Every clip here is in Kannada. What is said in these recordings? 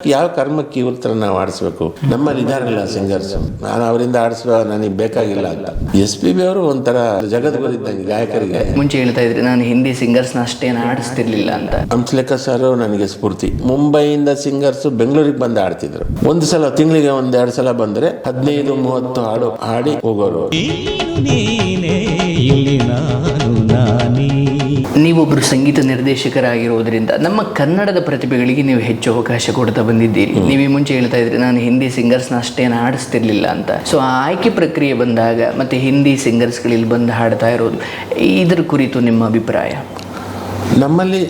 ಯಾವ ಕರ್ಮಕ್ಕೆ ಇವ್ರ ತರ ನಾವು ಆಡಿಸ್ಬೇಕು? ನಮ್ಮಲ್ಲಿ ಇದಾರಲ್ಲ ಸಿಂಗರ್ಸ್, ನಾನು ಅವರಿಂದ ಆಡಿಸುವ ನನಗೆ ಬೇಕಾಗಿಲ್ಲ ಅಂತ. SPB ಅವರು ಒಂಥರ ಜಗದ್ಗುರು ಇದ್ದಂಗೆ ಗಾಯಕರಿಗೆ. ಮುಂಚೆ ಹೇಳ್ತಾ ಇದ್ರಿ ನಾನು ಹಿಂದಿ ಸಿಂಗರ್ಸ್ನ ಅಷ್ಟೇನು ಆಡಿಸ್ತಿರ್ಲಿಲ್ಲ ಅಂತ. ಹಂಸಲೇಖ ಸರ್ ನನಗೆ ಸ್ಫೂರ್ತಿ. ಮುಂಬೈಯಿಂದ ಸಿಂಗರ್ಸ್ ಬೆಂಗಳೂರಿಗೆ ಬಂದು ಆಡ್ತಿದ್ರು. ಒಂದು ಸಲ ತಿಂಗಳಿಗೆ 1-2 ಸಲ ಬಂದ್ರೆ 15-30 ಹಾಡು ಹಾಡಿ ಹೋಗೋರು. ನೀವೊಬ್ರು ಸಂಗೀತ ನಿರ್ದೇಶಕರಾಗಿರೋದ್ರಿಂದ ನಮ್ಮ ಕನ್ನಡದ ಪ್ರತಿಭೆಗಳಿಗೆ ನೀವು ಹೆಚ್ಚು ಅವಕಾಶ ಕೊಡ್ತಾ ಬಂದಿದ್ದೀರಿ. ನೀವೇ ಮುಂಚೆ ಹೇಳ್ತಾ ಇದ್ರಿ ನಾನು ಹಿಂದಿ ಸಿಂಗರ್ಸ್ನ ಅಷ್ಟೇನು ಆಡಿಸ್ತಿರ್ಲಿಲ್ಲ ಅಂತ. ಸೊ ಆ ಆಯ್ಕೆ ಪ್ರಕ್ರಿಯೆ ಬಂದಾಗ ಮತ್ತೆ ಹಿಂದಿ ಸಿಂಗರ್ಸ್ಗಳಲ್ಲಿ ಬಂದು ಹಾಡ್ತಾ ಇರೋದು, ಇದರ ಕುರಿತು ನಿಮ್ಮ ಅಭಿಪ್ರಾಯ? ನಮ್ಮಲ್ಲಿ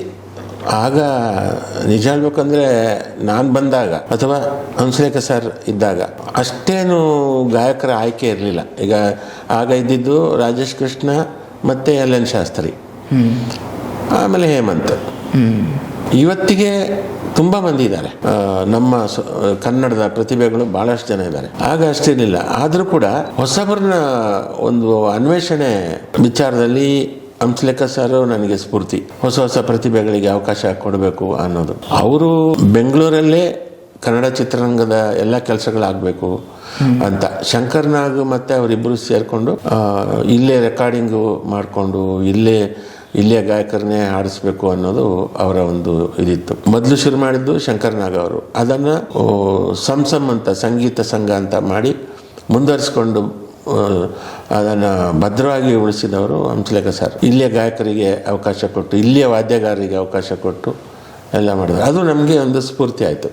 ಆಗ ನಿಜ ಹೇಳ್ಬೇಕಂದ್ರೆ ನಾನು ಬಂದಾಗ ಅಥವಾ ಹಂಸಲೇಖ ಸರ್ ಇದ್ದಾಗ ಅಷ್ಟೇನು ಗಾಯಕರ ಆಯ್ಕೆ ಇರಲಿಲ್ಲ. ಈಗ ಆಗ ಇದ್ದಿದ್ದು ರಾಜೇಶ್ ಕೃಷ್ಣ ಮತ್ತು LN ಶಾಸ್ತ್ರಿ, ಆಮೇಲೆ ಹೇಮಂತ್. ಇವತ್ತಿಗೆ ತುಂಬ ಮಂದಿ ಇದ್ದಾರೆ ನಮ್ಮ ಕನ್ನಡದ ಪ್ರತಿಭೆಗಳು, ಭಾಳಷ್ಟು ಜನ ಇದ್ದಾರೆ. ಆಗ ಅಷ್ಟಿರಲಿಲ್ಲ. ಆದರೂ ಕೂಡ ಹೊಸಬರನ್ನ ಒಂದು ಅನ್ವೇಷಣೆ ವಿಚಾರದಲ್ಲಿ ಹಂಸಲೇಖ ಸರ್ ನನಗೆ ಸ್ಫೂರ್ತಿ. ಹೊಸ ಪ್ರತಿಭೆಗಳಿಗೆ ಅವಕಾಶ ಕೊಡಬೇಕು ಅನ್ನೋದು. ಅವರು ಬೆಂಗಳೂರಲ್ಲೇ ಕನ್ನಡ ಚಿತ್ರರಂಗದ ಎಲ್ಲ ಕೆಲಸಗಳಾಗಬೇಕು ಅಂತ ಶಂಕರ್ ನಾಗ್ ಮತ್ತು ಅವರಿಬ್ಬರು ಸೇರಿಕೊಂಡು ಇಲ್ಲೇ ರೆಕಾರ್ಡಿಂಗು ಮಾಡಿಕೊಂಡು ಇಲ್ಲೇ ಗಾಯಕರನ್ನೇ ಹಾಡಿಸ್ಬೇಕು ಅನ್ನೋದು ಅವರ ಒಂದು ಇದಿತ್ತು. ಮೊದಲು ಶುರು ಮಾಡಿದ್ದು ಶಂಕರ್ ನಾಗ್ ಅವರು. ಅದನ್ನು ಸಂಸಮ್ ಅಂತ ಸಂಗೀತ ಸಂಘ ಅಂತ ಮಾಡಿ ಮುಂದುವರಿಸ್ಕೊಂಡು ಅದನ್ನು ಭದ್ರವಾಗಿ ಉಳಿಸಿದವರು ಹಂಸಲೇಖ ಸರ್. ಇಲ್ಲಿಯ ಗಾಯಕರಿಗೆ ಅವಕಾಶ ಕೊಟ್ಟು, ಇಲ್ಲಿಯ ವಾದ್ಯಗಾರರಿಗೆ ಅವಕಾಶ ಕೊಟ್ಟು ಎಲ್ಲ ಮಾಡಿದ್ರು. ಅದು ನಮಗೆ ಒಂದು ಸ್ಫೂರ್ತಿ ಆಯಿತು.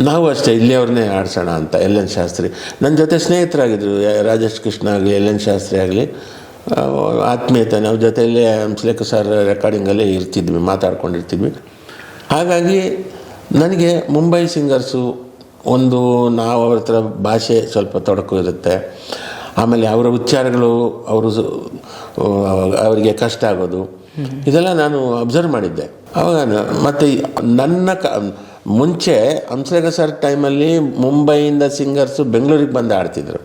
ನಾವು ಅಷ್ಟೇ ಇಲ್ಲಿಯವ್ರನ್ನೇ ಆಡಿಸೋಣ ಅಂತ. LN ಶಾಸ್ತ್ರಿ ನನ್ನ ಜೊತೆ ಸ್ನೇಹಿತರಾಗಿದ್ದರು. ರಾಜೇಶ್ ಕೃಷ್ಣ ಆಗಲಿ, LN ಶಾಸ್ತ್ರಿ ಆಗಲಿ, ಆತ್ಮೀಯತೆ. ನಾವು ಜೊತೆಯಲ್ಲೇ ಹಂಸಲೇಖ ಸರ್ ರೆಕಾರ್ಡಿಂಗಲ್ಲೇ ಇರ್ತಿದ್ವಿ, ಮಾತಾಡ್ಕೊಂಡಿರ್ತಿದ್ವಿ. ಹಾಗಾಗಿ ನನಗೆ ಮುಂಬೈ ಸಿಂಗರ್ಸು ನಾವು ಅವ್ರ ಹತ್ರ ಭಾಷೆ ಸ್ವಲ್ಪ ತೊಡಕು ಇರುತ್ತೆ. ಆಮೇಲೆ ಅವರ ಉಚ್ಚಾರಗಳು ಅವರಿಗೆ ಕಷ್ಟ ಆಗೋದು, ಇದೆಲ್ಲ ನಾನು ಅಬ್ಸರ್ವ್ ಮಾಡಿದ್ದೆ ಅವಾಗ. ಮತ್ತು ಮುಂಚೆ ಹಂಸಲೇಖ ಸರ್ ಟೈಮಲ್ಲಿ ಮುಂಬೈಯಿಂದ ಸಿಂಗರ್ಸು ಬೆಂಗಳೂರಿಗೆ ಬಂದು ಆಡ್ತಿದ್ರು.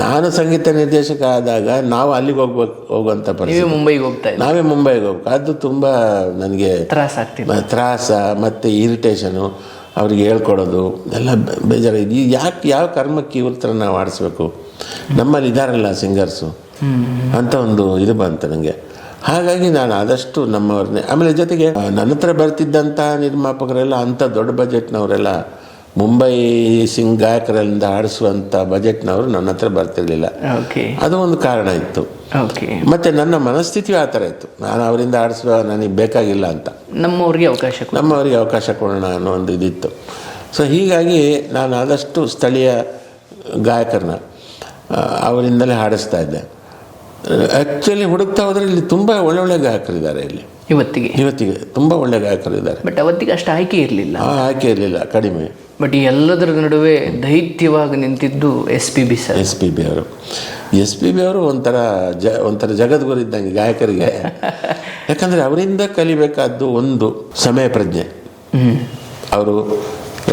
ನಾನು ಸಂಗೀತ ನಿರ್ದೇಶಕ ಆದಾಗ ನಾವು ಅಲ್ಲಿಗೆ ಹೋಗುವಂಥ ಪರಿಸ್ಥಿತಿ. ನಾವೇ ಮುಂಬೈಗೆ ಹೋಗ್ಬೇಕು. ಅದು ತುಂಬ ನನಗೆ ತ್ರಾಸ ಮತ್ತು ಇರಿಟೇಷನು. ಅವ್ರಿಗೆ ಹೇಳ್ಕೊಡೋದು ಎಲ್ಲ ಬೇಜಾರು. ಯಾವ ಕರ್ಮಕ್ಕೆ ಇವ್ರ ಥರ ನಾವು ಆಡಿಸ್ಬೇಕು? ನಮ್ಮಲ್ಲಿ ಇದಾರಲ್ಲ ಸಿಂಗರ್ಸು ಅಂತ ಒಂದು ಇದು ಬಂತು ನನಗೆ. ಹಾಗಾಗಿ ನಾನು ಆದಷ್ಟು ನಮ್ಮವ್ರನ್ನೇ. ಆಮೇಲೆ ಜೊತೆಗೆ ನನ್ನ ಹತ್ರ ಬರ್ತಿದ್ದಂಥ ನಿರ್ಮಾಪಕರೆಲ್ಲ ಅಂಥ ದೊಡ್ಡ ಬಜೆಟ್ನವರೆಲ್ಲ, ಮುಂಬೈ ಗಾಯಕರಿಂದ ಆಡಿಸುವಂಥ ಬಜೆಟ್ನವರು ನನ್ನ ಹತ್ರ ಬರ್ತಿರ್ಲಿಲ್ಲ. ಅದು ಒಂದು ಕಾರಣ ಇತ್ತು. ಮತ್ತೆ ನನ್ನ ಮನಸ್ಥಿತಿಯು ಆ ಥರ ಇತ್ತು. ನಾನು ಅವರಿಂದ ಆಡಿಸುವ ನನಗೆ ಬೇಕಾಗಿಲ್ಲ ಅಂತ, ನಮ್ಮವರಿಗೆ ಅವಕಾಶ ಕೊಡೋಣ ಅನ್ನೋ ಒಂದು ಇದಿತ್ತು. ಸೊ ಹೀಗಾಗಿ ನಾನು ಆದಷ್ಟು ಸ್ಥಳೀಯ ಗಾಯಕರನ್ನ ಅವರಿಂದಲೇ ಹಾಡಿಸ್ತಾ ಇದ್ದೆ. ಆ್ಯಕ್ಚುಲಿ ಹುಡುಕ್ತಾ ಹೋದರೆ ಇಲ್ಲಿ ತುಂಬ ಒಳ್ಳೊಳ್ಳೆ ಗಾಯಕರಿದ್ದಾರೆ. ಇಲ್ಲಿ ಇವತ್ತಿಗೆ ತುಂಬ ಒಳ್ಳೆ ಗಾಯಕರು ಇದ್ದಾರೆ. ಬಟ್ ಅವತ್ತಿಗೆ ಅಷ್ಟು ಆಯ್ಕೆ ಇರಲಿಲ್ಲ, ಕಡಿಮೆ. ಬಟ್ ಎಲ್ಲದರ ನಡುವೆ ದೈತ್ಯವಾಗಿ ನಿಂತಿದ್ದು SPB ಅವರು. SPB ಅವರು ಒಂಥರ ಜಗದ್ಗುರು ಇದ್ದಂಗೆ ಗಾಯಕರಿಗೆ. ಯಾಕಂದರೆ ಅವರಿಂದ ಕಲಿಬೇಕಾದ್ದು ಒಂದು ಸಮಯ ಪ್ರಜ್ಞೆ. ಅವರು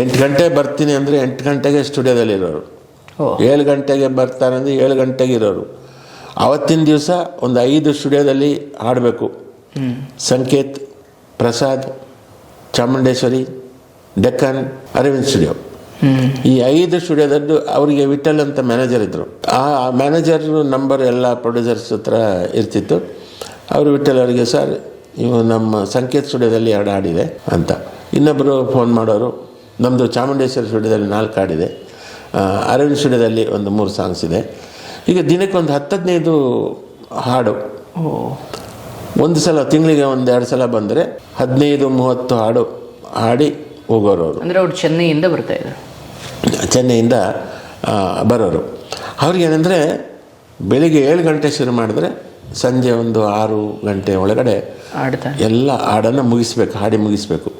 8 ಗಂಟೆ ಬರ್ತೀನಿ ಅಂದರೆ 8 ಗಂಟೆಗೆ ಸ್ಟುಡಿಯೋದಲ್ಲಿ ಇರೋರು. 7 ಗಂಟೆಗೆ ಬರ್ತಾರಂದ್ರೆ 7 ಗಂಟೆಗೆ ಇರೋರು. ಆವತ್ತಿನ ದಿವಸ ಒಂದು 5 ಸ್ಟುಡಿಯೋದಲ್ಲಿ ಹಾಡಬೇಕು. ಸಂಕೇತ್, ಪ್ರಸಾದ್, ಚಾಮುಂಡೇಶ್ವರಿ, ಡೆಕ್ಕನ್, ಅರವಿಂದ್ ಸ್ಟುಡಿಯೋ. ಈ 5 ಸ್ಟುಡಿಯೋದದ್ದು ಅವರಿಗೆ ವಿಠಲ್ ಅಂತ ಮ್ಯಾನೇಜರ್ ಇದ್ದರು. ಆ ಮ್ಯಾನೇಜರ್ ನಂಬರ್ ಎಲ್ಲ ಪ್ರೊಡ್ಯೂಸರ್ಸ್ ಹತ್ರ ಇರ್ತಿತ್ತು. ಅವರು ವಿಠಲ್ ಅವರಿಗೆ, ಸರ್ ಇವು ನಮ್ಮ ಸಂಕೇತ್ ಸ್ಟುಡಿಯೋದಲ್ಲಿ 2 ಹಾಡಿದೆ ಅಂತ. ಇನ್ನೊಬ್ಬರು ಫೋನ್ ಮಾಡೋರು, ನಮ್ಮದು ಚಾಮುಂಡೇಶ್ವರಿ ಸ್ಟುಡಿಯೋದಲ್ಲಿ 4 ಹಾಡಿದೆ, ಅರವಿಂದ್ ಸ್ಟುಡಿಯೋದಲ್ಲಿ ಒಂದು 3 ಸಾಂಗ್ಸ್ ಇದೆ. ಈಗ ದಿನಕ್ಕೆ ಒಂದು 10-15 ಹಾಡು. ಒಂದು ಸಲ ತಿಂಗಳಿಗೆ 1-2 ಸಲ ಬಂದರೆ 15-30 ಹಾಡು ಹಾಡಿ ಹೋಗೋರು ಅವರು. ಅಂದರೆ ಅವರು ಚೆನ್ನೈಯಿಂದ ಬರೋರು. ಅವ್ರಿಗೇನೆಂದರೆ ಬೆಳಿಗ್ಗೆ 7 ಗಂಟೆ ಶುರು ಮಾಡಿದ್ರೆ ಸಂಜೆ ಒಂದು 6 ಗಂಟೆ ಒಳಗಡೆ ಎಲ್ಲ ಹಾಡನ್ನು ಹಾಡಿ ಮುಗಿಸ್ಬೇಕು.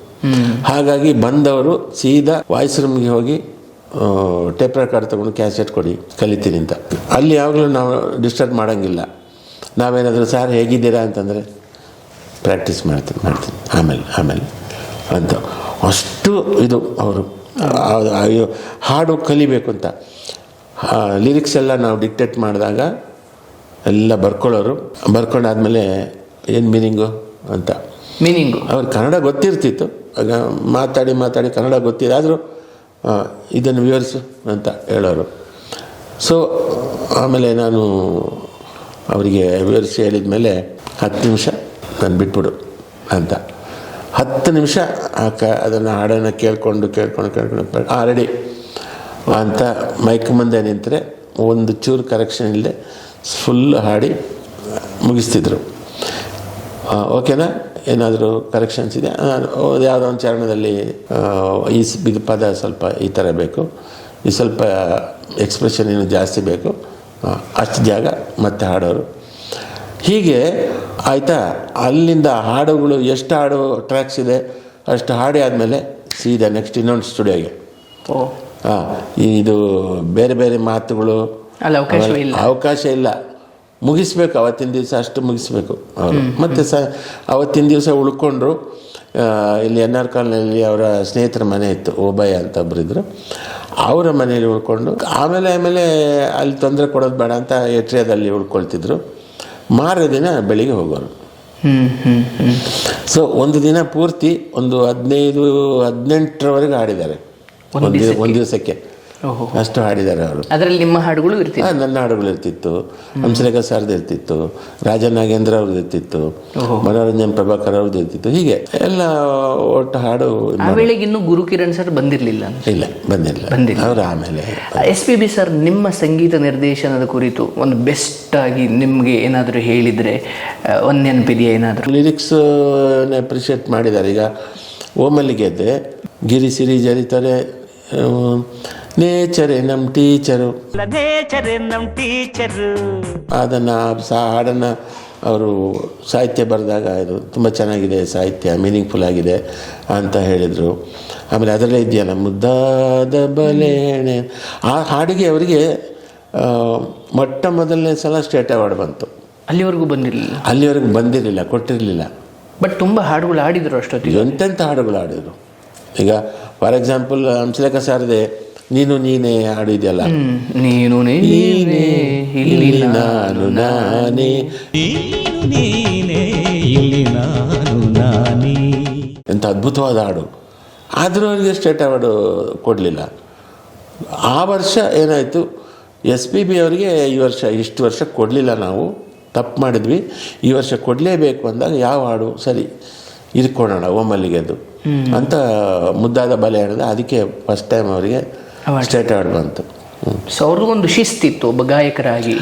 ಹಾಗಾಗಿ ಬಂದವರು ಸೀದಾ ವಾಯ್ಸ್ ರೂಮ್ಗೆ ಹೋಗಿ ಟೇಪ್ ರೆಕಾರ್ಡ್ ತೊಗೊಂಡು ಕ್ಯಾಸೆಟ್ ಕೊಡಿ ಕಲಿತೀನಿ ಅಂತ. ಅಲ್ಲಿ ಯಾವಾಗಲೂ ನಾವು ಡಿಸ್ಟರ್ಬ್ ಮಾಡೋಂಗಿಲ್ಲ. ನಾವೇನಾದರೂ ಸರ್ ಹೇಗಿದ್ದೀರಾ ಅಂತಂದರೆ ಪ್ರಾಕ್ಟೀಸ್ ಮಾಡ್ತೀನಿ ಆಮೇಲೆ ಅಂತ. ಅಷ್ಟು ಇದು ಅವರು ಹಾಡು ಕಲಿಬೇಕು ಅಂತ. ಲಿರಿಕ್ಸ್ ಎಲ್ಲ ನಾವು ಡಿಕ್ಟೇಟ್ ಮಾಡಿದಾಗ ಎಲ್ಲ ಬರ್ಕೊಂಡಾದ್ಮೇಲೆ ಏನು ಮೀನಿಂಗು ಅಂತ. ಮೀನಿಂಗು ಅವ್ರಿಗೆ ಕನ್ನಡ ಗೊತ್ತಿರ್ತಿತ್ತು, ಆಗ ಮಾತಾಡಿ ಮಾತಾಡಿ ಕನ್ನಡ ಗೊತ್ತಿದೆ, ಆದರೂ ಇದನ್ನು ವಿವರಿಸು ಅಂತ ಹೇಳೋರು. ಸೊ ಆಮೇಲೆ ನಾನು ಅವರಿಗೆ ವಿವರಿಸಿ ಹೇಳಿದ ಮೇಲೆ 10 ನಿಮಿಷ ನಾನು ಬಿಟ್ಬಿಡು ಅಂತ, 10 ನಿಮಿಷ ಅದನ್ನು ಹಾಡನ್ನು ಕೇಳ್ಕೊಂಡು ರೆಡಿ ಅಂತ ಮೈಕ್ ಮುಂದೆ ನಿಂತರೆ ಒಂದು ಚೂರು ಕರೆಕ್ಷನ್ ಇಲ್ಲದೆ ಫುಲ್ ಹಾಡಿ ಮುಗಿಸ್ತಿದ್ರು. ಓಕೆನಾ, ಏನಾದರೂ ಕರೆಕ್ಷನ್ಸ್ ಇದೆ, ಯಾವುದೋ ಒಂದು ಚರಣದಲ್ಲಿ ಇದು ಪದ ಸ್ವಲ್ಪ ಈ ಥರ ಬೇಕು, ಈ ಸ್ವಲ್ಪ ಎಕ್ಸ್ಪ್ರೆಷನ್ ಏನು ಜಾಸ್ತಿ ಬೇಕು, ಅಷ್ಟು ಜಾಗ ಮತ್ತೆ ಹಾಡೋರು. ಹೀಗೆ ಆಯಿತಾ. ಅಲ್ಲಿಂದ ಹಾಡುಗಳು ಎಷ್ಟು ಹಾಡು ಟ್ರ್ಯಾಕ್ಸ್ ಇದೆ ಅಷ್ಟು ಹಾಡಿ ಆದಮೇಲೆ ಸೀದಾ ನೆಕ್ಸ್ಟ್ ಇನ್ನೊಂದು ಸ್ಟುಡಿಯೋಗೆ. ಇದು ಬೇರೆ ಬೇರೆ ಮಾತುಗಳು ಅವಕಾಶ ಇಲ್ಲ, ಮುಗಿಸ್ಬೇಕು ಅವತ್ತಿನ ದಿವಸ, ಅಷ್ಟು ಮುಗಿಸ್ಬೇಕು ಅವರು. ಮತ್ತು ಅವತ್ತಿನ ದಿವಸ ಉಳ್ಕೊಂಡ್ರು. ಇಲ್ಲಿ NR ಕಾಲೋನಿಯಲ್ಲಿ ಅವರ ಸ್ನೇಹಿತರ ಮನೆ ಇತ್ತು, ಓಬಯ್ಯ ಅಂತ ಒಬ್ಬರಿದ್ದರು, ಅವರ ಮನೆಯಲ್ಲಿ ಉಳ್ಕೊಂಡು ಆಮೇಲೆ ಅಲ್ಲಿ ತೊಂದರೆ ಕೊಡೋದು ಬೇಡ ಅಂತ ಏಟ್ರಿಯಾದಲ್ಲಿ ಉಳ್ಕೊಳ್ತಿದ್ರು. ಮಾರನೇ ದಿನ ಬೆಳಿಗ್ಗೆ ಹೋಗೋರು. ಸೊ ಒಂದು ದಿನ ಪೂರ್ತಿ ಒಂದು 15-18ರವರೆಗೆ ಹಾಡಿದ್ದಾರೆ ಒಂದು ದಿವಸಕ್ಕೆ, ಅಷ್ಟು ಹಾಡಿದ್ದಾರೆ ಅವರು. ಅದರಲ್ಲಿ ನಿಮ್ಮ ಹಾಡುಗಳು ಇರ್ತಿತ್ತು? ನನ್ನ ಹಾಡುಗಳು ಇರ್ತಿತ್ತು, ಹಂಸಲೇಖ ಸರ್ದು ಇರ್ತಿತ್ತು, ರಾಜ ನಾಗೇಂದ್ರ ಅವ್ರದ್ದು ಇರ್ತಿತ್ತು, ಮನೋರಂಜನ್ ಪ್ರಭಾಕರ್ ಅವ್ರದ್ದು ಇರ್ತಿತ್ತು. ಹೀಗೆ ಎಲ್ಲ ಒಟ್ಟು ಹಾಡು. ಆ ವೇಳೆಗೆ ಇನ್ನೂ ಗುರುಕಿರಣ್ ಸರ್ ಬಂದಿರಲಿಲ್ಲ? ಇಲ್ಲ, ಬಂದಿಲ್ಲ ಅವರು. ಆಮೇಲೆ SPB ಸರ್ ನಿಮ್ಮ ಸಂಗೀತ ನಿರ್ದೇಶನದ ಕುರಿತು ಒಂದು ಬೆಸ್ಟ್ ಆಗಿ ನಿಮಗೆ ಏನಾದರೂ ಹೇಳಿದರೆ ಒಂದು ನೆನಪಿದೆಯಾ? ಏನಾದರೂ ಲಿರಿಕ್ಸ್ ಅಪ್ರಿಷಿಯೇಟ್ ಮಾಡಿದ್ದಾರೆ. ಈಗ ಓಮಲ್ಲಿಗೆದ್ದೆ, ಗಿರಿ ಸಿರಿ ಜರಿತಾರೆ, ನೇಚರೇ ನಮ್ಮ ಟೀಚರು, ಅದನ್ನು ಹಾಡನ್ನು ಅವರು ಸಾಹಿತ್ಯ ಬರೆದಾಗ ಇದು ತುಂಬ ಚೆನ್ನಾಗಿದೆ, ಸಾಹಿತ್ಯ ಮೀನಿಂಗ್ಫುಲ್ ಆಗಿದೆ ಅಂತ ಹೇಳಿದರು. ಆಮೇಲೆ ಅದರಲ್ಲೇ ಇದೆಯಲ್ಲ ಮುದ್ದಾದ ಬಲೇಣೆ, ಆ ಹಾಡಿಗೆ ಅವರಿಗೆ ಮೊಟ್ಟ ಮೊದಲನೇ ಸಲ ಸ್ಟೇಟ್ ಅವಾರ್ಡ್ ಬಂತು. ಅಲ್ಲಿವರೆಗೂ ಬಂದಿರಲಿಲ್ಲ, ಕೊಟ್ಟಿರಲಿಲ್ಲ. ಬಟ್ ತುಂಬ ಹಾಡುಗಳು ಆಡಿದರು ಅಷ್ಟೊತ್ತಿಗೆ. ಎಂತೆಂಥ ಹಾಡುಗಳು ಆಡಿದರು. ಈಗ ಫಾರ್ ಎಕ್ಸಾಂಪಲ್ ಹಂಸಲೇಖ ಸಾರದೆ ನೀನು ನೀನೇ ಹಾಡು ಇದೆಯಲ್ಲ, ನೀನು ನೀನೇ ಇಲ್ಲಿ ನಾನು ನಾನೇ, ಎಂಥ ಅದ್ಭುತವಾದ ಹಾಡು. ಆದರೂ ಅವರಿಗೆ ಸ್ಟೇಟ್ ಅವಾರ್ಡು ಕೊಡಲಿಲ್ಲ. ಆ ವರ್ಷ ಏನಾಯಿತು, SPB ಅವರಿಗೆ ಈ ವರ್ಷ ಇಷ್ಟು ವರ್ಷ ಕೊಡಲಿಲ್ಲ, ನಾವು ತಪ್ಪು ಮಾಡಿದ್ವಿ, ಈ ವರ್ಷ ಕೊಡಲೇಬೇಕು ಅಂದಾಗ ಯಾವ ಹಾಡು ಸರಿ ಇದ್ಕೊಳ್ಳೋಣ ಓಮಲ್ಲಿಗೆದು ಅಂತ ಮುದ್ದಾದ ಬಲೆ ಹೇಳಿದೆ. ಅದಕ್ಕೆ ಫಸ್ಟ್ ಟೈಮ್ ಅವರಿಗೆ ಸ್ಟೇಟ್ ಅವಾರ್ಡ್ ಬಂತು. ಸೊ ಅವ್ರಿಗೊಂದು ಶಿಸ್ತಿತ್ತು ಒಬ್ಬ ಗಾಯಕರಾಗಿ,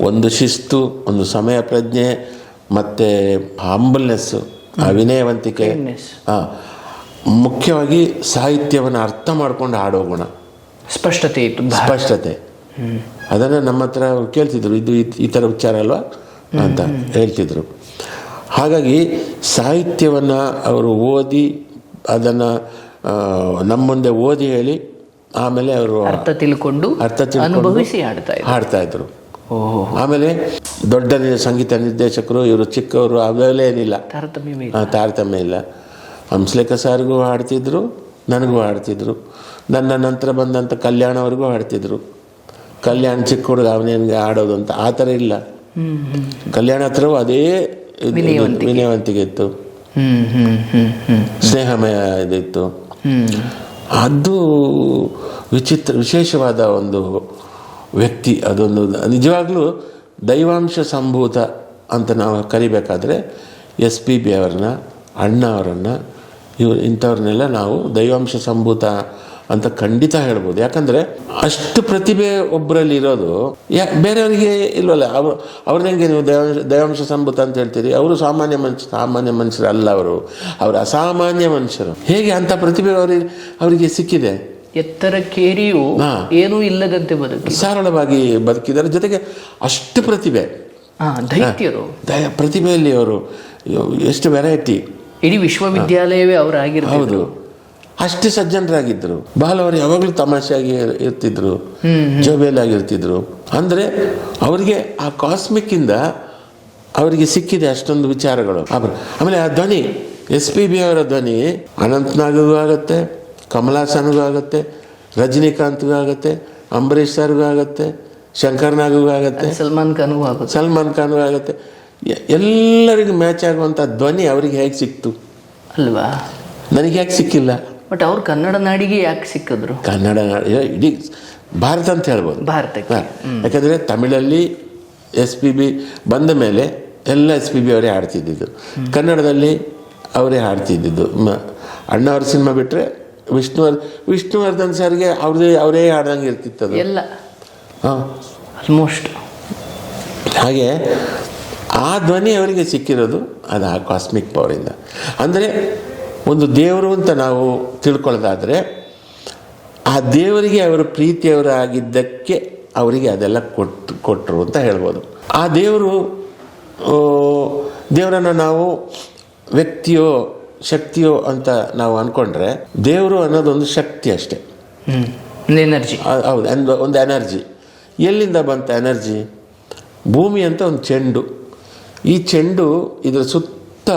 ಒಂದು ಶಿಸ್ತು, ಒಂದು ಸಮಯ ಪ್ರಜ್ಞೆ, ಮತ್ತು ಹಂಬಲ್ನೆಸ್ಸು, ವಿನಯವಂತಿಕೆ, ಮುಖ್ಯವಾಗಿ ಸಾಹಿತ್ಯವನ್ನು ಅರ್ಥ ಮಾಡ್ಕೊಂಡು ಹಾಡೋ ಗುಣ, ಸ್ಪಷ್ಟತೆ ಇತ್ತು, ಸ್ಪಷ್ಟತೆ. ಅದನ್ನು ನಮ್ಮ ಹತ್ರ ಕೇಳ್ತಿದ್ರು, ಇದು ಈ ಥರ ಉಚ್ಚಾರ ಅಲ್ವಾ ಅಂತ ಹೇಳ್ತಿದ್ರು. ಹಾಗಾಗಿ ಸಾಹಿತ್ಯವನ್ನು ಅವರು ಓದಿ ಅದನ್ನು ನಮ್ಮ ಮುಂದೆ ಓದಿ ಹೇಳಿ ಆಮೇಲೆ ಅವರು ಅರ್ಥ ತಿಳ್ಕೊಂಡು ಅನುಭವಿಸಿ ಹಾಡ್ತಾ ಇದ್ರು. ಆಮೇಲೆ ದೊಡ್ಡ ಸಂಗೀತ ನಿರ್ದೇಶಕರು, ಇವರು ಚಿಕ್ಕವರು, ಅವೆಲ್ಲ ಏನಿಲ್ಲ, ತಾರತಮ್ಯ ಇಲ್ಲ. ಹಂಸಲೇಖ ಸಾರ್ಗೂ ಹಾಡ್ತಿದ್ರು, ನನಗೂ ಹಾಡ್ತಿದ್ರು, ನನ್ನ ನಂತರ ಬಂದಂಥ ಕಲ್ಯಾಣ ಅವ್ರಿಗೂ ಹಾಡ್ತಿದ್ರು. ಕಲ್ಯಾಣ ಚಿಕ್ಕ ಹುಡುಗ, ಅವನೇನಿಗೆ ಆಡೋದು ಅಂತ ಆ ಥರ ಇಲ್ಲ. ಕಲ್ಯಾಣ ಹತ್ರವೂ ಅದೇ ವಿನಯವಂತಿಕೆ ಇತ್ತು, ಸ್ನೇಹಮಯ ಇದಿತ್ತು. ಅದು ವಿಶೇಷವಾದ ಒಂದು ವ್ಯಕ್ತಿ. ಅದೊಂದು ನಿಜವಾಗ್ಲೂ ದೈವಾಂಶ ಸಂಭೂತ ಅಂತ ನಾವು ಕರಿಬೇಕಾದ್ರೆ SPB ಅವರನ್ನ, ಅಣ್ಣ ಅವರನ್ನು, ಇಂಥವ್ರನ್ನೆಲ್ಲ ನಾವು ದೈವಾಂಶ ಸಂಭೂತ ಅಂತ ಖಂಡಿತ ಹೇಳ್ಬೋದು. ಯಾಕಂದರೆ ಅಷ್ಟು ಪ್ರತಿಭೆ ಒಬ್ಬರಲ್ಲಿ ಇರೋದು ಬೇರೆಯವರಿಗೆ ಇಲ್ವಲ್ಲ. ಅವ್ರನ್ನ ಹೆಂಗೆ ನೀವು ದೈವಾಂಶ ಸಂಭೂತ ಅಂತ ಹೇಳ್ತೀರಿ? ಅವರು ಸಾಮಾನ್ಯ ಮನುಷ್ಯರು ಅಲ್ಲ, ಅವರು ಅಸಾಮಾನ್ಯ ಮನುಷ್ಯರು. ಹೇಗೆ ಅಂಥ ಪ್ರತಿಭೆ ಅವರಿಗೆ ಸಿಕ್ಕಿದೆ? ಎತ್ತರಕ್ಕೇರಿಯೂ ಏನೂ ಇಲ್ಲದಂತೆ ಸರಳವಾಗಿ ಬದುಕಿದ್ದಾರೆ. ಜೊತೆಗೆ ಅಷ್ಟು ಪ್ರತಿಭೆ, ಪ್ರತಿಭೆಯಲ್ಲಿ ಅವರು ಎಷ್ಟು ವೆರೈಟಿ, ಇಡೀ ವಿಶ್ವವಿದ್ಯಾಲಯವೇ ಅವರಾಗಿರ್ತಾರೆ. ಹೌದು, ಅಷ್ಟು ಸಜ್ಜನರಾಗಿದ್ದರು. ಬಹಳ ಅವರು ಯಾವಾಗಲೂ ತಮಾಷೆಯಾಗಿ ಇರ್ತಿದ್ರು, ಜೋಬೇಲಾಗಿರ್ತಿದ್ರು. ಅಂದರೆ ಅವರಿಗೆ ಆ ಕಾಸ್ಮಿಕ್ಕಿಂದ ಅವರಿಗೆ ಸಿಕ್ಕಿದೆ ಅಷ್ಟೊಂದು ವಿಚಾರಗಳು. ಆಮೇಲೆ ಆ ಧ್ವನಿ, SPB ಅವರ ಧ್ವನಿ ಅನಂತನಾಗ್ಗೂ ಆಗುತ್ತೆ, ಕಮಲಾಸನ್ಗೂ ಆಗುತ್ತೆ, ರಜನಿಕಾಂತ್ಗೂ ಆಗುತ್ತೆ, ಅಂಬರೀಷ್ ಸರ್ಗೂ ಆಗುತ್ತೆ, ಶಂಕರ್ನಾಗೂ ಆಗುತ್ತೆ, ಸಲ್ಮಾನ್ ಖಾನ್ಗೂ ಆಗುತ್ತೆ. ಎಲ್ಲರಿಗೂ ಮ್ಯಾಚ್ ಆಗುವಂಥ ಧ್ವನಿ ಅವರಿಗೆ ಹೇಗೆ ಸಿಕ್ತು ಅಲ್ವಾ? ನನಗೆ ಯಾಕೆ ಸಿಕ್ಕಿಲ್ಲ? ಬಟ್ ಅವ್ರು ಕನ್ನಡ ನಾಡಿಗೆ ಯಾಕೆ ಸಿಕ್ಕಿದ್ರು? ಕನ್ನಡ ಇಡೀ ಭಾರತ ಅಂತ ಹೇಳ್ಬೋದು. ಭಾರತಕ್ಕೆ. ಯಾಕಂದರೆ ತಮಿಳಲ್ಲಿ SPB ಬಂದ ಮೇಲೆ ಎಲ್ಲ SPB ಅವರೇ ಹಾಡ್ತಿದ್ದಿದ್ದು, ಕನ್ನಡದಲ್ಲಿ ಅವರೇ ಹಾಡ್ತಿದ್ದಿದ್ದು. ಅಣ್ಣವ್ರ ಸಿನಿಮಾ ಬಿಟ್ಟರೆ ವಿಷ್ಣುವರ್ಧನ್ ಸರ್ಗೆ ಅವರೇ ಹಾಡ್ದಂಗೆ ಇರ್ತಿತ್ತು ಎಲ್ಲ. ಹಾಂ, ಆಲ್ಮೋಸ್ಟ್. ಹಾಗೆ ಆ ಧ್ವನಿ ಅವರಿಗೆ ಸಿಕ್ಕಿರೋದು ಅದು ಆ ಕಾಸ್ಮಿಕ್ ಪವರಿಂದ. ಅಂದರೆ ಒಂದು ದೇವರು ಅಂತ ನಾವು ತಿಳ್ಕೊಳ್ಳೋದಾದರೆ ಆ ದೇವರಿಗೆ ಅವರು ಪ್ರೀತಿಯವರಾಗಿದ್ದಕ್ಕೆ ಅವರಿಗೆ ಅದೆಲ್ಲ ಕೊಟ್ಟರು ಅಂತ ಹೇಳ್ಬೋದು. ಆ ದೇವರನ್ನು ನಾವು ವ್ಯಕ್ತಿಯೋ ಶಕ್ತಿಯೋ ಅಂತ ನಾವು ಅಂದ್ಕೊಂಡ್ರೆ, ದೇವರು ಅನ್ನೋದೊಂದು ಶಕ್ತಿ ಅಷ್ಟೆ, ಎನರ್ಜಿ. ಹೌದು, ಒಂದು ಎನರ್ಜಿ. ಎಲ್ಲಿಂದ ಬಂತ ಎನರ್ಜಿ? ಭೂಮಿ ಅಂತ ಒಂದು ಚೆಂಡು. ಈ ಚೆಂಡು ಇದರ ಸುತ್ತ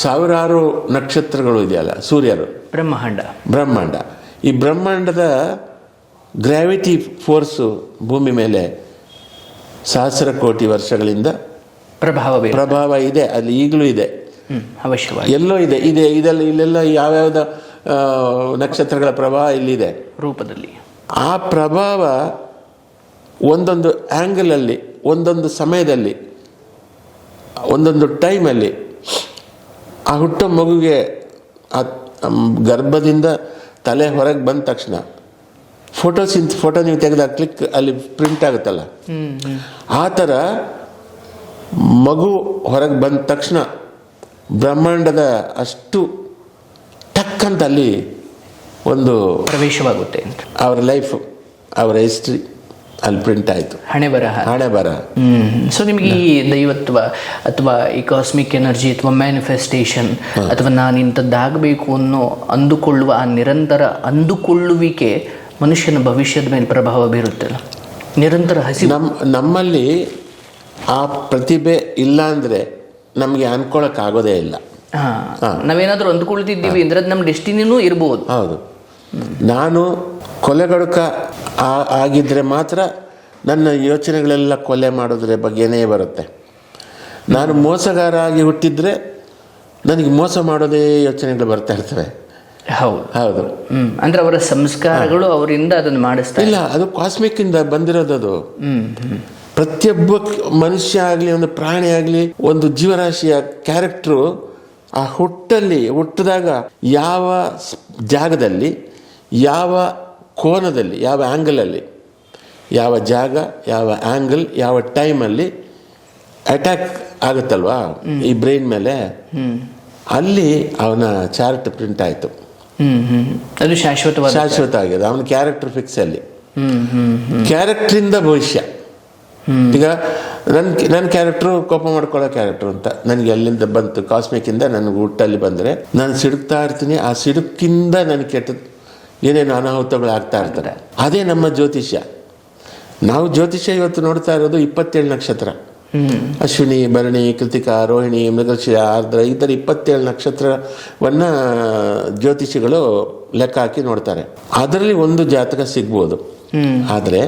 ಸಾವಿರಾರು ನಕ್ಷತ್ರಗಳು ಇದೆಯಲ್ಲ, ಸೂರ್ಯರು, ಬ್ರಹ್ಮಾಂಡ. ಈ ಬ್ರಹ್ಮಾಂಡದ ಗ್ರಾವಿಟಿ ಫೋರ್ಸು ಭೂಮಿ ಮೇಲೆ ಸಹಸ್ರ ಕೋಟಿ ವರ್ಷಗಳಿಂದ ಪ್ರಭಾವ ಇದೆ. ಅಲ್ಲಿ ಈಗಲೂ ಇದೆ, ಅವಶ್ಯವಾಗಿ ಎಲ್ಲೋ ಇದೆ. ಇಲ್ಲೆಲ್ಲ ಯಾವ್ಯಾವ್ದ ನಕ್ಷತ್ರಗಳ ಪ್ರಭಾವ ಇಲ್ಲಿದೆ ರೂಪದಲ್ಲಿ. ಆ ಪ್ರಭಾವ ಒಂದೊಂದು ಆ್ಯಂಗಲಲ್ಲಿ, ಒಂದೊಂದು ಸಮಯದಲ್ಲಿ, ಒಂದೊಂದು ಟೈಮಲ್ಲಿ ಆ ಹುಟ್ಟೋ ಮಗುಗೆ ಆ ಗರ್ಭದಿಂದ ತಲೆ ಹೊರಗೆ ಬಂದ ತಕ್ಷಣ ಫೋಟೋ ನೀವು ತೆಗೆದಾಗ ಕ್ಲಿಕ್ ಅಲ್ಲಿ ಪ್ರಿಂಟ್ ಆಗುತ್ತಲ್ಲ, ಆ ಥರ ಮಗು ಹೊರಗೆ ಬಂದ ತಕ್ಷಣ ಬ್ರಹ್ಮಾಂಡದ ಅಷ್ಟು ಟಕ್ ಅಂತ ಅಲ್ಲಿ ಒಂದು ಪ್ರವೇಶವಾಗುತ್ತೆ. ಅವರ ಲೈಫ್, ಅವರ ಹಿಸ್ಟ್ರಿ ಅಲ್ಲಿ ಪ್ರಿಂಟ್ ಆಯಿತು, ಹಣೆ ಬರಹ. ಸೊ ನಿಮಗೆ ಈ ದೈವತ್ವ ಅಥವಾ ಈ ಕಾಸ್ಮಿಕ್ ಎನರ್ಜಿ ಅಥವಾ ಮ್ಯಾನಿಫೆಸ್ಟೇಷನ್ ಅಥವಾ ನಾನು ಇಂಥದ್ದಾಗಬೇಕು ಅನ್ನೋ ಅಂದುಕೊಳ್ಳುವ ಆ ನಿರಂತರ ಅಂದುಕೊಳ್ಳುವಿಕೆ ಮನುಷ್ಯನ ಭವಿಷ್ಯದ ಮೇಲೆ ಪ್ರಭಾವ ಬೀರುತ್ತಲ್ಲ, ನಿರಂತರ ನಮ್ಮಲ್ಲಿ ಆ ಪ್ರತಿಭೆ ಇಲ್ಲ ಅಂದರೆ ನಮಗೆ ಅನ್ಕೊಳ್ಳೋಕ್ಕಾಗೋದೇ ಇಲ್ಲ. ನಾವೇನಾದರೂ ಅಂದ್ಕೊಳ್ತಿದ್ದೀವಿ ಅಂದರೆ ಅದು ನಮ್ಮ ಡೆಸ್ಟಿನಿನೂ ಇರ್ಬೋದು. ಹೌದು, ನಾನು ಕೊಲೆಗಡುಕ ಆಗಿದ್ದರೆ ಮಾತ್ರ ನನ್ನ ಯೋಚನೆಗಳೆಲ್ಲ ಕೊಲೆ ಮಾಡೋದ್ರ ಬಗ್ಗೆನೇ ಬರುತ್ತೆ. ನಾನು ಮೋಸಗಾರ ಆಗಿ ಹುಟ್ಟಿದರೆ ನನಗೆ ಮೋಸ ಮಾಡೋದೇ ಯೋಚನೆಗಳು ಬರ್ತಾ ಇರ್ತವೆ. ಹೌದು. ಅಂದರೆ ಅವರ ಸಂಸ್ಕಾರಗಳು ಅವರಿಂದ ಅದನ್ನು ಮಾಡಿಸ್ತಾ ಇಲ್ಲ, ಅದು ಕಾಸ್ಮಿಕ್ಕಿಂದ ಬಂದಿರೋದು. ಪ್ರತಿಯೊಬ್ಬ ಮನುಷ್ಯ ಆಗಲಿ, ಒಂದು ಪ್ರಾಣಿ ಆಗಲಿ, ಒಂದು ಜೀವರಾಶಿಯ ಕ್ಯಾರೆಕ್ಟ್ರು ಆ ಹುಟ್ಟಿದಾಗ ಯಾವ ಜಾಗದಲ್ಲಿ, ಯಾವ ಕೋನದಲ್ಲಿ, ಯಾವ ಆ್ಯಂಗಲಲ್ಲಿ, ಯಾವ ಜಾಗ, ಯಾವ ಆ್ಯಂಗಲ್, ಯಾವ ಟೈಮಲ್ಲಿ ಅಟ್ಯಾಕ್ ಆಗುತ್ತಲ್ವಾ ಈ ಬ್ರೈನ್ ಮೇಲೆ, ಅಲ್ಲಿ ಅವನ ಚಾರ್ಟ್ ಪ್ರಿಂಟ್ ಆಯಿತು. ಅದು ಶಾಶ್ವತ ಆಗಿದೆ. ಅವನ ಕ್ಯಾರೆಕ್ಟರ್ ಫಿಕ್ಸ್ ಅಲ್ಲಿ. ಕ್ಯಾರೆಕ್ಟ್ರಿಂದ ಭವಿಷ್ಯ. ಈಗ ನನ್ನ ಕ್ಯಾರೆಕ್ಟ್ರು ಕೋಪ ಮಾಡ್ಕೊಳ್ಳೋ ಕ್ಯಾರೆಕ್ಟ್ರು ಅಂತ ನನಗೆ ಅಲ್ಲಿಂದ ಬಂತು, ಕಾಸ್ಮಿಕ್ಕಿಂದ ನನಗೆ ಹುಟ್ಟಲ್ಲಿ ಬಂದರೆ ನಾನು ಸಿಡುಕ್ತಾ ಇರ್ತೀನಿ. ಆ ಸಿಡುಕಿಂದ ನನಗೆ ಕೆಟ್ಟದ್ದು ಏನೇನು ಅನಾಹುತಗಳು ಆಗ್ತಾ ಇರ್ತಾರೆ. ಅದೇ ನಮ್ಮ ಜ್ಯೋತಿಷ್ಯ. ನಾವು ಜ್ಯೋತಿಷ್ಯ ಇವತ್ತು ನೋಡ್ತಾ ಇರೋದು 27 ನಕ್ಷತ್ರ, ಅಶ್ವಿನಿ, ಭರಣಿ, ಕೃತಿಕಾ, ರೋಹಿಣಿ, ಮೃಗಶಿರ, ಆರ್ದ್ರ, ಈ ಥರ 27 ನಕ್ಷತ್ರವನ್ನು ಜ್ಯೋತಿಷಿಗಳು ಲೆಕ್ಕ ಹಾಕಿ ನೋಡ್ತಾರೆ. ಅದರಲ್ಲಿ ಒಂದು ಜಾತಕ ಸಿಗ್ಬೋದು. ಆದರೆ